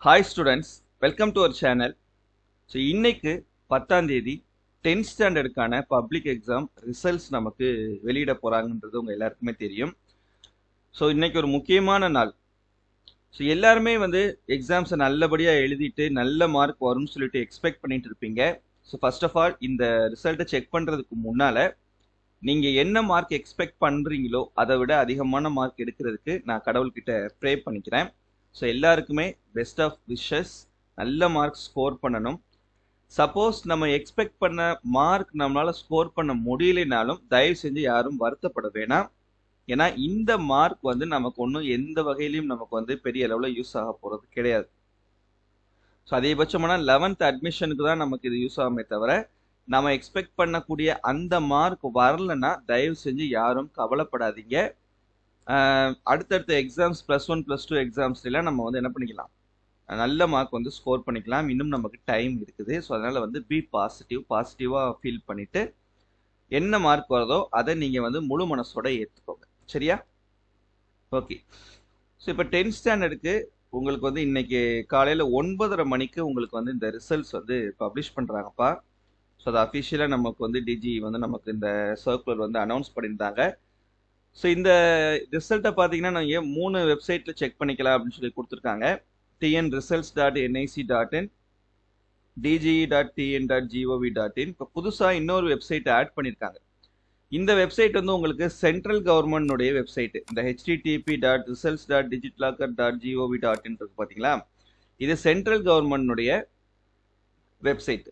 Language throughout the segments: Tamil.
Hi students, welcome to our channel. So இன்னைக்கு 10ஆம் தேதி 10th ஸ்டாண்டர்டுக்கான பப்ளிக் எக்ஸாம் ரிசல்ட்ஸ் நமக்கு வெளியிட போறாங்கன்றது உங்க எல்லாருக்குமே தெரியும். ஸோ இன்னைக்கு ஒரு முக்கியமான நாள். ஸோ எல்லாருமே எக்ஸாம்ஸை நல்லபடியா எழுதிட்டு நல்ல மார்க் வரும்னு சொல்லிட்டு எக்ஸ்பெக்ட் பண்ணிட்டு இருப்பீங்க. ஸோ ஃபர்ஸ்ட் ஆஃப் ஆல் இந்த ரிசல்ட்டை செக் பண்றதுக்கு முன்னால நீங்க என்ன மார்க் எக்ஸ்பெக்ட் பண்றீங்களோ அதை விட அதிகமான மார்க் எடுக்கிறதுக்கு நான் கடவுள்கிட்ட ப்ரே பண்ணிக்கிறேன். ஸோ எல்லாருக்குமே பெஸ்ட் ஆஃப் விஷஸ், நல்ல மார்க் ஸ்கோர் பண்ணணும். சப்போஸ் நம்ம எக்ஸ்பெக்ட் பண்ண மார்க் நம்மளால ஸ்கோர் பண்ண முடியலைனாலும் தயவு செஞ்சு யாரும் வருத்தப்பட வேணாம். ஏன்னா இந்த மார்க் நமக்கு ஒன்றும் எந்த வகையிலையும் நமக்கு பெரிய அளவில் யூஸ் ஆக போகிறது கிடையாது. ஸோ அதிகபட்சமான 11th அட்மிஷனுக்கு தான் நமக்கு இது யூஸ் ஆகுமே தவிர நம்ம எக்ஸ்பெக்ட் பண்ணக்கூடிய அந்த மார்க் வரலன்னா தயவு செஞ்சு யாரும் கவலைப்படாதீங்க. அடுத்தடுத்த எக்ஸாம்ஸ் +1 +2 எக்ஸாம்ஸ்லாம் நம்ம என்ன பண்ணிக்கலாம், நல்ல மார்க் ஸ்கோர் பண்ணிக்கலாம். இன்னும் நமக்கு டைம் இருக்குது. ஸோ அதனால பி பாசிட்டிவாக ஃபீல் பண்ணிட்டு என்ன மார்க் வருதோ அதை நீங்கள் முழு மனசோட ஏற்றுக்கோங்க. சரியா? ஓகே. ஸோ இப்போ 10th ஸ்டாண்டர்டுக்கு உங்களுக்கு இன்னைக்கு காலையில் 9:30 மணிக்கு உங்களுக்கு இந்த ரிசல்ட்ஸ் பப்ளிஷ் பண்ணுறாங்கப்பா. ஸோ அது அஃபிஷியலாக நமக்கு டிஜி நமக்கு இந்த சர்க்குலர் அனௌன்ஸ் பண்ணியிருந்தாங்க. ஸோ இந்த ரிசல்ட்டை பார்த்தீங்கன்னா நீங்கள் 3 வெப்சைட்டில் செக் பண்ணிக்கலாம் அப்படின்னு சொல்லி கொடுத்துருக்காங்க. tnresults.nic.in, dge.tn.gov.in. இப்போ புதுசாக இன்னொரு வெப்சைட் ஆட் பண்ணியிருக்காங்க. இந்த வெப்சைட் உங்களுக்கு சென்ட்ரல் கவர்மெண்ட்டுடைய வெப்சைட். இந்த http.results.digitlocker.gov.in இருக்கு பார்த்தீங்களா, இது சென்ட்ரல் கவர்மெண்ட்டுடைய வெப்சைட்.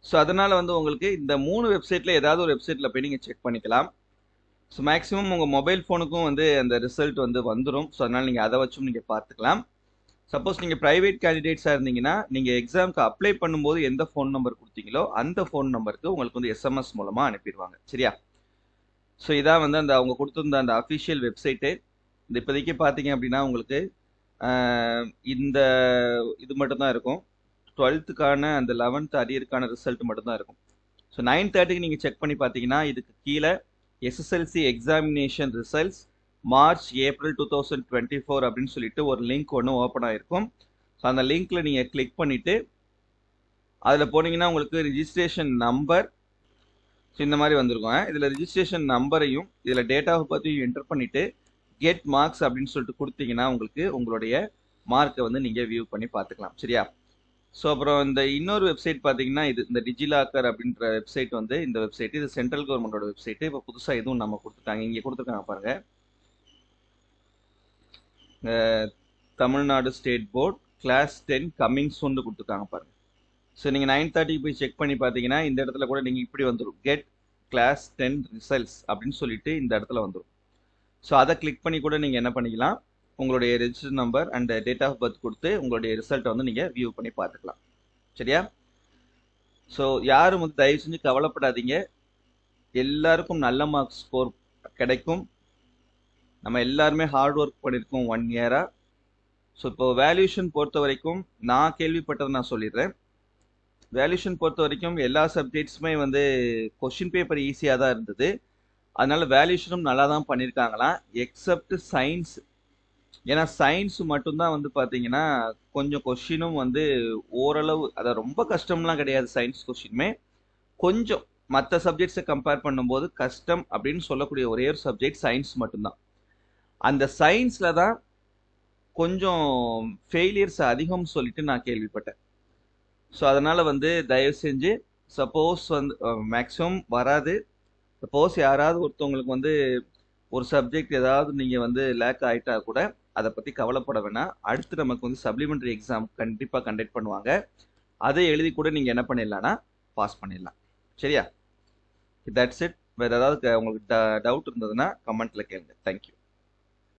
ஸோ அதனால் உங்களுக்கு இந்த 3 வெப்சைட்டில் ஏதாவது ஒரு வெப்சைட்டில் போய் நீங்கள் செக் பண்ணிக்கலாம். ஸோ மேக்ஸிமம் உங்கள் மொபைல் ஃபோனுக்கும் அந்த ரிசல்ட் வந்துடும். ஸோ அதனால் நீங்கள் அதை வச்சும் நீங்கள் பார்த்துக்கலாம். சப்போஸ் நீங்கள் ப்ரைவேட் கேண்டிடேட்ஸாக இருந்தீங்கன்னா நீங்கள் எக்ஸாமுக்கு அப்ளை பண்ணும்போது எந்த ஃபோன் நம்பர் கொடுத்தீங்களோ அந்த ஃபோன் நம்பருக்கு உங்களுக்கு எஸ்எம்எஸ் மூலமாக அனுப்பிடுவாங்க. சரியா? ஸோ இதான் அந்த அவங்க கொடுத்துருந்த அந்த அஃபிஷியல் வெப்சைட்டு. இந்த இப்போதைக்கு பார்த்தீங்க அப்படின்னா உங்களுக்கு இந்த இது மட்டும்தான் இருக்கும். 12th அந்த 11th அரியருக்கான ரிசல்ட் மட்டும்தான் இருக்கும். ஸோ 9:30க்கு நீங்கள் செக் பண்ணி பார்த்தீங்கன்னா இதுக்கு கீழே SSLC examination results March April 2024 அப்படின்னு சொல்லிட்டு ஒரு லிங்க் ஒன்று ஓப்பன் ஆகிருக்கும். ஸோ அந்த லிங்க்ல நீங்கள் கிளிக் பண்ணிட்டு அதில் போனீங்கன்னா உங்களுக்கு ரிஜிஸ்ட்ரேஷன் நம்பர் இந்த மாதிரி வந்திருக்கும். இதில் ரிஜிஸ்ட்ரேஷன் நம்பரையும் இதில் டேட் ஆஃப் பர்த்தையும் என்டர் பண்ணிட்டு கெட் மார்க்ஸ் அப்படின்னு சொல்லிட்டு கொடுத்தீங்கன்னா உங்களுக்கு உங்களுடைய மார்க்கை நீங்கள் வியூ பண்ணி பார்த்துக்கலாம். சரியா? ஸோ அப்புறம் இந்த இன்னொரு வெப்சைட் பார்த்தீங்கன்னா இந்த டிஜிலாக்கர் அப்படின்ற வெப்சைட் இந்த வெப்சைட் இது சென்ட்ரல் கவர்மெண்டோட வெப்சைட். இப்போ புதுசாக இதுவும் நம்ம கொடுத்துட்டாங்க. இங்கே கொடுத்துருக்காங்க பாருங்க, Tamil Nadu state board class 10 coming soon கொடுத்துருக்காங்க பாருங்க. ஸோ நீங்கள் 9:30 போய் செக் பண்ணி பார்த்தீங்கன்னா இந்த இடத்துல கூட நீங்கள் இப்படி வந்துடும், கெட் கிளாஸ் 10 ரிசல்ட்ஸ் அப்படின்னு சொல்லிட்டு இந்த இடத்துல வந்துடும். ஸோ அதை கிளிக் பண்ணி கூட நீங்கள் என்ன பண்ணிக்கலாம், உங்களுடைய register number and date of birth கொடுத்து உங்களுடைய ரிசல்ட்டை நீங்கள் வியூ பண்ணி பார்த்துக்கலாம். சரியா? ஸோ யாரும் தயவு செஞ்சு கவலைப்படாதீங்க. எல்லாருக்கும் நல்ல மார்க் ஸ்கோர் கிடைக்கும். நம்ம எல்லாருமே ஹார்ட் ஒர்க் பண்ணியிருக்கோம் 1 இயரா. ஸோ இப்போ வேல்யூஷன் பொறுத்த வரைக்கும் நான் கேள்விப்பட்டதை நான் சொல்லிடுறேன். வேல்யூஷன் பொறுத்த வரைக்கும் எல்லா சப்ஜெக்ட்ஸுமே கொஷின் பேப்பர் ஈஸியாக தான் இருந்தது. அதனால வேல்யூஷனும் நல்லா தான் பண்ணியிருக்காங்களாம், எக்ஸப்ட் சயின்ஸ். ஏன்னா சயின்ஸ் மட்டும்தான் பார்த்தீங்கன்னா கொஞ்சம் கொஷினும் ஓரளவு, அதை ரொம்ப கஷ்டம்லாம் கிடையாது. சயின்ஸ் கொஷினுமே கொஞ்சம் மற்ற சப்ஜெக்ட்ஸை கம்பேர் பண்ணும்போது கஷ்டம் அப்படின்னு சொல்லக்கூடிய ஒரே ஒரு சப்ஜெக்ட் சயின்ஸ் மட்டும்தான். அந்த சயின்ஸில் தான் கொஞ்சம் ஃபெயிலியர்ஸ் அதிகம் சொல்லிட்டு நான் கேள்விப்பட்டேன். ஸோ அதனால் தயவு செஞ்சு சப்போஸ் மேக்ஸிமம் வராது. சப்போஸ் யாராவது ஒருத்தவங்களுக்கு ஒரு சப்ஜெக்ட் ஏதாவது நீங்கள் லேக் ஆகிட்டா கூட அதை பற்றி கவலைப்பட வேணாம். அடுத்து நமக்கு சப்ளிமெண்ட்ரி எக்ஸாம் கண்டிப்பாக கண்டக்ட் பண்ணுவாங்க. அதை எழுதி கூட நீங்கள் என்ன பண்ணிடலாம்னா பாஸ் பண்ணிடலாம். சரியா? That's it. வேறு ஏதாவது உங்களுக்கு டவுட் இருந்ததுன்னா கமெண்ட்டில் கேளுங்க. தேங்க்யூ.